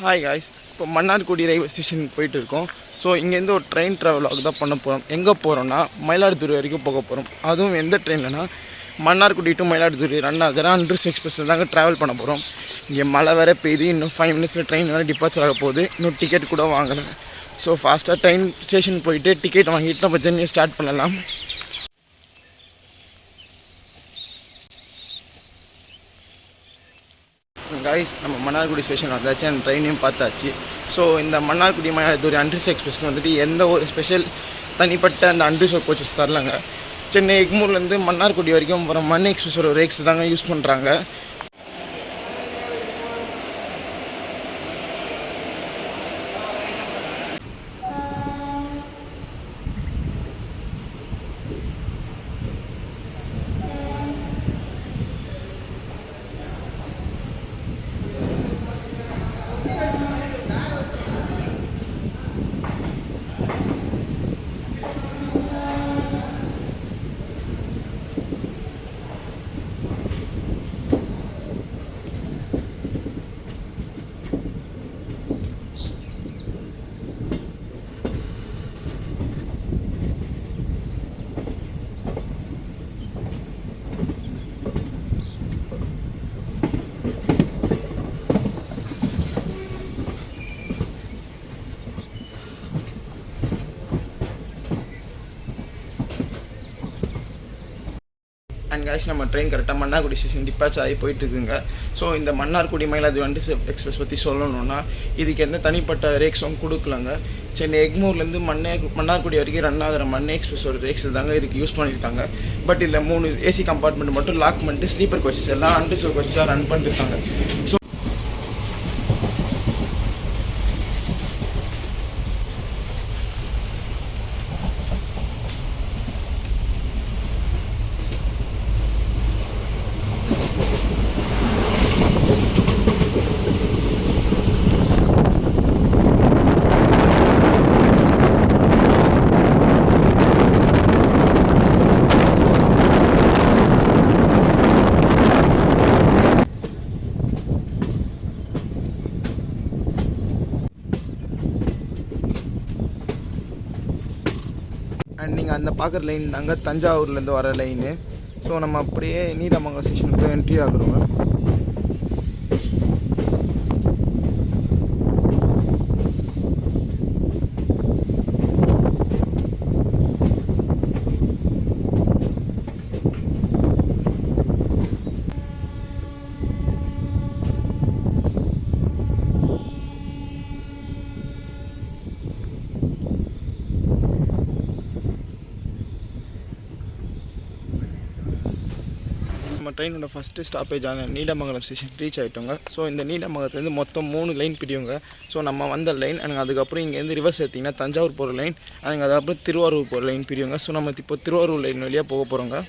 Hi guys, இப்போ Mannargudi railway ஸ்டேஷனுக்கு போயிட்டு இருக்கோம். ஸோ இங்கேருந்து ஒரு ட்ரெயின் ட்ராவலாக தான் பண்ண போகிறோம். எங்கே போகிறோன்னா மயிலாடுதுறை வரைக்கும் போக போகிறோம். அதுவும் எந்த ட்ரெயின்லனா மன்னார்குடி டு மயிலாடுதுறை ரன் ஆகிற அன்ரிசர்வ்ட் எக்ஸ்பிரஸில் தாங்க ட்ராவல் பண்ண போகிறோம். இங்கே மழை வேறு பெய்யுது. இன்னும் 5 மினிட்ஸில் ட்ரெயின் வேறு டிபார்ச்சர் ஆக போகுது. இன்னும் டிக்கெட் கூட வாங்கலை. ஸோ ஃபாஸ்ட்டாக ட்ரெயின் ஸ்டேஷனுக்கு போயிட்டு டிக்கெட் வாங்கிட்டு நம்ம ஜெர்னியை ஸ்டார்ட் பண்ணலாம். கைஸ், நம்ம மன்னார்குடி ஸ்டேஷன் வந்தாச்சு. அந்த ட்ரெயினையும் பார்த்தாச்சு. ஸோ இந்த மன்னார்குடி மயிலாடுதுறை அன்ரிசர்வ்ட் எக்ஸ்பிரஸ்க்கு வந்துட்டு எந்த ஒரு ஸ்பெஷல் தனிப்பட்ட அந்த அன்ரிசர்வ்ட் கோச்சஸ் தரலாங்க. சென்னை எக்மூர்லேருந்து மன்னார்குடி வரைக்கும் போகிற மண்ணை எக்ஸ்பிரஸோட ரேக்ஸ் தாங்க யூஸ் பண்ணுறாங்க. அண்ட் காய்ஸ், நம்ம ட்ரெயின் கரெக்டாக மன்னார்குடி ஸ்டேஷன் டிபார்ச் ஆகி போயிட்டு இருக்குங்க. ஸோ இந்த மன்னார்குடி மயிலாடுதுறை அன்ரிசர்வ்ட் எக்ஸ்பிரஸ் பற்றி சொல்லணுன்னா இதுக்கு எந்த தனிப்பட்ட ரேக்ஸும் கொடுக்கலங்க. சென்னை எக்மூர்லேருந்து மன்னார்குடி வரைக்கும் ரன் ஆகிற மண்ணை எக்ஸ்பிரஸோட ரேக்ஸ் தாங்க இதுக்கு யூஸ் பண்ணியிருக்காங்க. பட் இதில் 3 ஏசி கம்பார்ட்மெண்ட் மட்டும் லாக் பண்ணிட்டு ஸ்லீப்பர் கோச்சஸ் எல்லாம் அன்ரிசர்வ்ட் கோச்சஸாக ரன் பண்ணியிருக்காங்க. ஸோ அண்ட் நீங்கள் அந்த பார்க்குற லைன் தாங்க தஞ்சாவூர்லேருந்து வர லைனு. ஸோ நம்ம அப்படியே நீடாமங்கலம் ஸ்டேஷனுக்கு என்ட்ரி ஆகுறோங்க. நம்ம ட்ரெயினோட ஃபஸ்ட்டு ஸ்டாப்பேஜான நீடாமங்கலம் ஸ்டேஷன் ரீச் ஆகிட்டோங்க. ஸோ இந்த நீடாமங்கலத்துலேருந்து மொத்தம் 3 லைன் பிடிவுங்க. ஸோ நம்ம வந்த லைன் எனக்கு அதுக்கப்புறம் இங்கேருந்து ரிவர்ஸ் எடுத்திங்கன்னா தஞ்சாவூர் போகிற லைன், எனக்கு அதுக்கப்புறம் திருவாரூர் போகிற லைன் பிடிவுங்க. ஸோ நம்ம இப்போ திருவாரூர் லைன் வழியாக போக போகிறோங்க.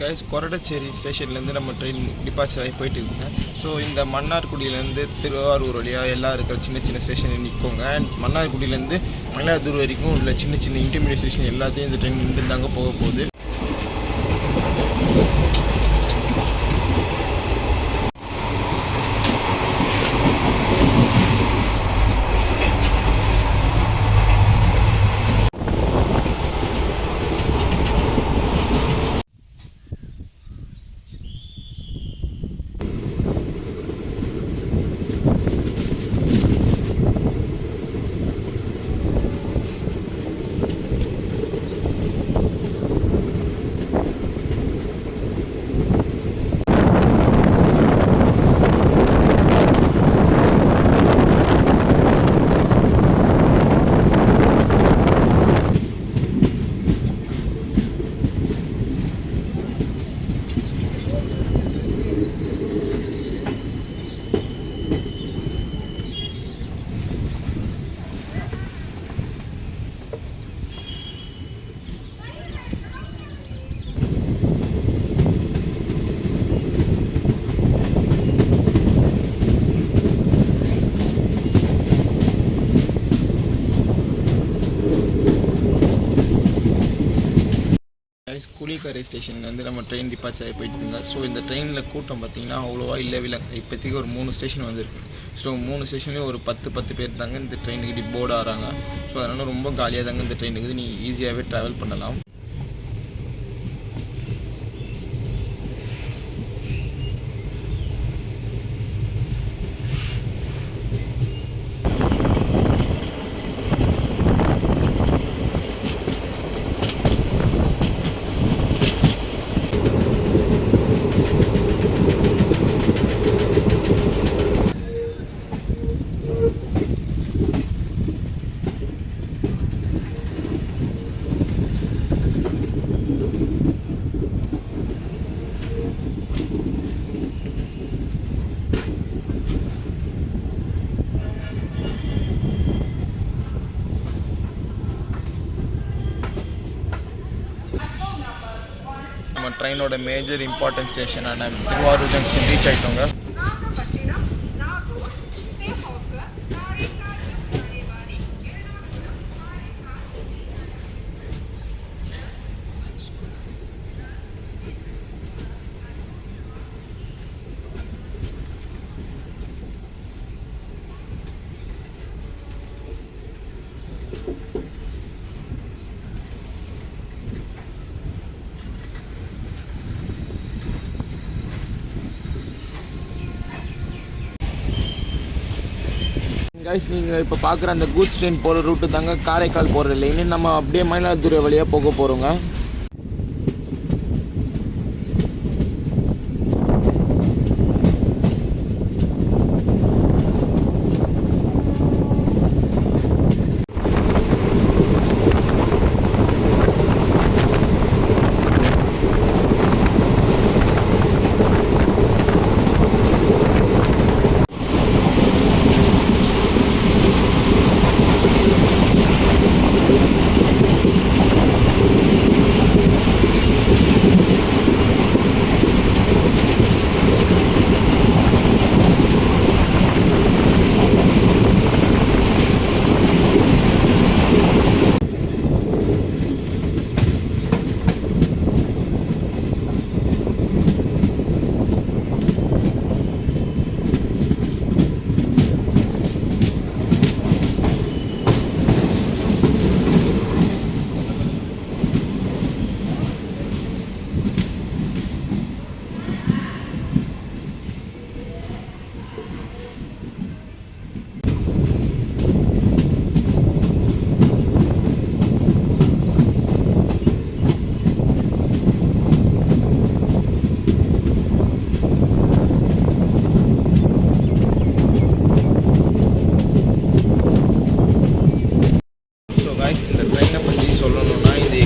guys, Koradacheri ஸ்டேஷன்லேருந்து நம்ம ட்ரெயின் டிபார்ச்சர் ஆகி போயிட்டு இருக்குங்க. ஸோ இந்த மன்னார்குடியிலேருந்து திருவாரூர் வழியாக எல்லாம் இருக்கிற சின்ன சின்ன ஸ்டேஷன் நிற்கோங்க. அண்ட் மன்னார்குடியிலேருந்து மயிலாடுதுறை வரைக்கும் உள்ள சின்ன சின்ன இன்டர்மீடியட் ஸ்டேஷன் எல்லாத்தையும் இந்த ட்ரெயின் நின்று தாங்க போக போகுது. kulikarai ஸ்டேஷன்லேருந்து நம்ம ட்ரெயின் டிபார்ச்சர் ஆகி போயிட்டுருங்க. ஸோ இந்த ட்ரெயினில் கூட்டம் பார்த்திங்கன்னா அவ்வளோவா இல்லவே. இப்போதைக்கு ஒரு 3 ஸ்டேஷன் வந்திருக்கு. ஸோ 3 ஸ்டேஷன்லேயும் ஒரு 10 பேர் தாங்க இந்த ட்ரெயினுக்கு போர்டு ஆகிறாங்க. ஸோ அதனால் ரொம்ப காலியாக தாங்க இந்த ட்ரெயினுக்கு நீங்கள் ஈஸியாகவே ட்ராவல் பண்ணலாம். ட்ரெயினோட மேஜர் இம்பார்ட்டன்ட் ஸ்டேஷனான திருவாரூர் ஜங்ஷன் ரீச் ஆகிட்டோங்க. கைஸ், நீங்கள் இப்போ பார்க்குற அந்த கூட்ஸ் ட்ரெயின் போகிற ரூட்டு தாங்க காரைக்கால் போகிற லைனு. நம்ம அப்படியே மயிலாடுதுறை வழியாக போக போகிறோங்க.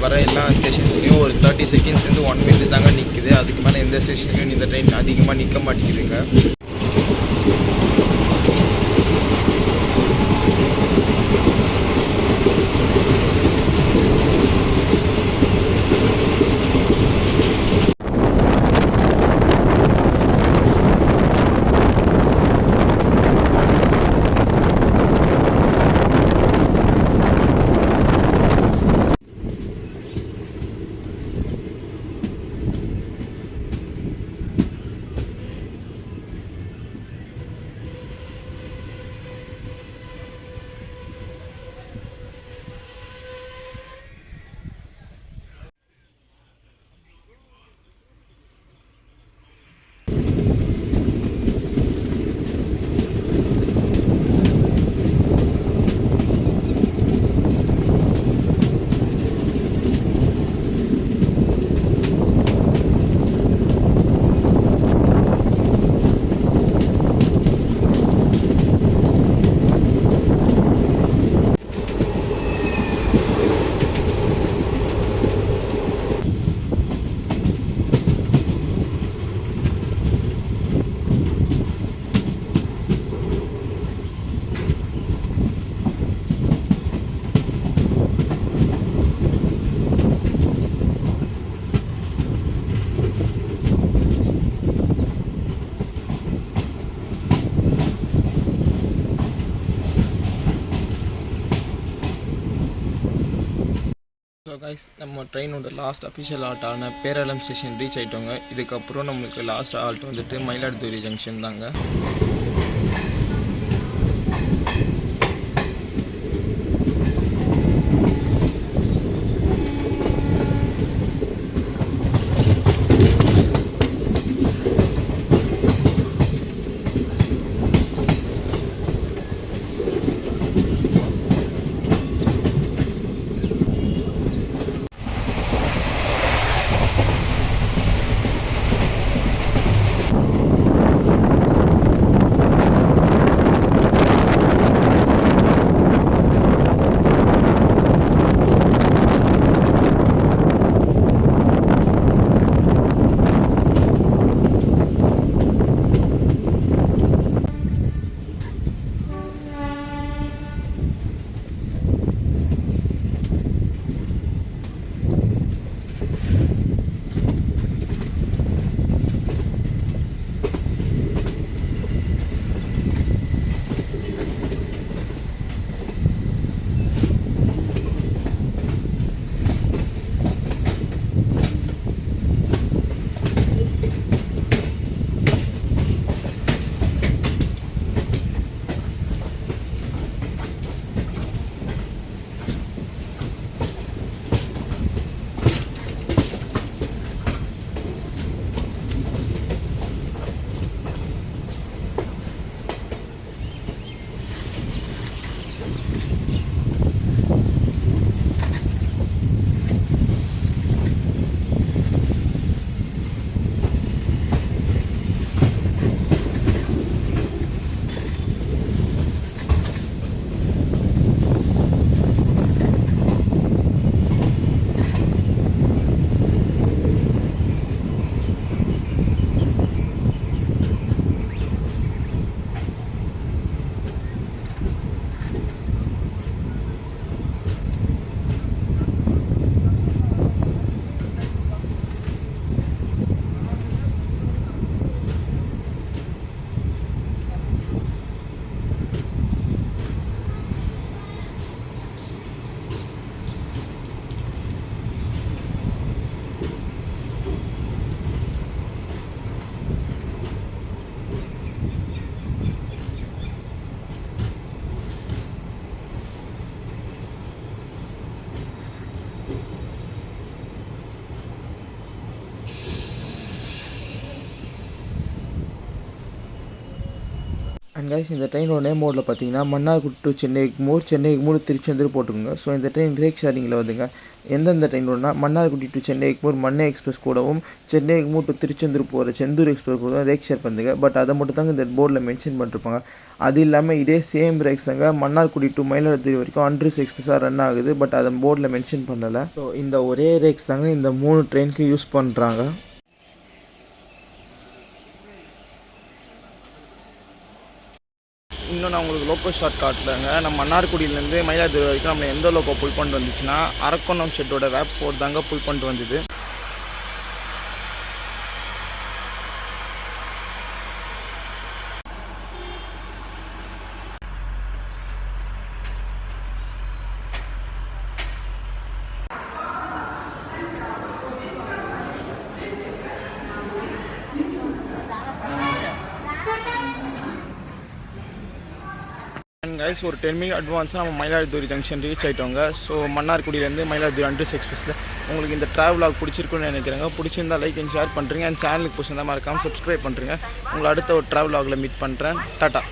வர எல்லா ஸ்டேஷன்ஸ்லேயும் ஒரு 30 செகண்ட்ஸ்லேருந்து 1 மினிட் தாங்க நிற்குது. அதுக்கு மேலே எந்த ஸ்டேஷன்லையும் இந்த ட்ரெயின் அதிகமாக நிற்க மாட்டேங்குதுங்க. ஹலோ கைஸ், நம்ம ட்ரெயினோட லாஸ்ட் அஃபிஷியல் ஆல்ட்டான பேரளம் ஸ்டேஷன் ரீச் ஆகிட்டோங்க. இதுக்கப்புறம் நம்மளுக்கு லாஸ்ட் ஆல்ட் வந்துட்டு மயிலாடுதுறை ஜங்ஷன் தாங்க. அண்ட் கைஸ், இந்த ட்ரெயினோட நேம் போர்டில் பார்த்தீங்கன்னா மன்னார்குடி டு சென்னை எக்மோர் திருச்செந்தூர் போட்டுக்கோங்க. ஸோ இந்த ட்ரெயின் ரேக் ஷேரிங்கில் வந்துங்க. எந்தெந்த ட்ரெயின் வரும்னா மன்னார்குடி டு சென்னை எக்மோர் மன்னை எக்ஸ்பிரஸ் கூடவும், சென்னை எக்மோர் டு திருச்செந்தூர் போகிற செந்தூர் எக்ஸ்பிரஸ் கூட ரேக் ஷேர் பண்ணுங்க. பட் அதை மட்டும் தாங்க இந்த போர்டில் மென்ஷன் பண்ணிருப்பாங்க. அது இல்லாமல் இதே சேம் ரேக்ஸ் தாங்க மன்னார்குடி டு மயிலாடுதுறை வரைக்கும் அன்ரிசர்வ்ட் எக்ஸ்பிரஸாக ரன் ஆகுது. பட் அதை போர்டில் மென்ஷன் பண்ணலை. ஸோ இந்த ஒரே ரேக்ஸ் தாங்க இந்த 3 ட்ரெயினுக்கு யூஸ் பண்ணுறாங்க. இன்னும் நான் உங்களுக்கு லோக்கோ ஷார்ட் காட்டுலங்க. நம்ம மன்னார்குடியிலேருந்து மயிலாடுதுறை வரைக்கும் நம்ம எந்த லோக்கோ புல் பண்ணிட்டு வந்துச்சுன்னா அரக்கோணம் ஷெட்டோட வேப் போர்ட் தாங்க புல் பண்ணிட்டு வந்தது. கைஸ், ஒரு 10 மினிட் அட்வான்ஸாக நம்ம மயிலாடுதுறை ஜங்ஷன் ரீச் ஆகிட்டோங்க. ஸோ மன்னார்குடியிலேருந்து மயிலாடுதுறை அன்ரிசர்வ்ட் எக்ஸ்பிரஸில் உங்களுக்கு இந்த ட்ராவலாக் பிடிச்சிருக்குன்னு நினைக்கிறேங்க. பிடிச்சிருந்தால் லைக் அண்ட் ஷேர் பண்ணுறீங்க. அண்ட் சேனலுக்கு பிடிச்சிருந்தா மறக்காமல் சப்ஸ்கிரைப் பண்ணுறீங்க. உங்களை அடுத்த ஒரு ட்ராவலாகில் மீட் பண்ணுறேன். டாட்டா.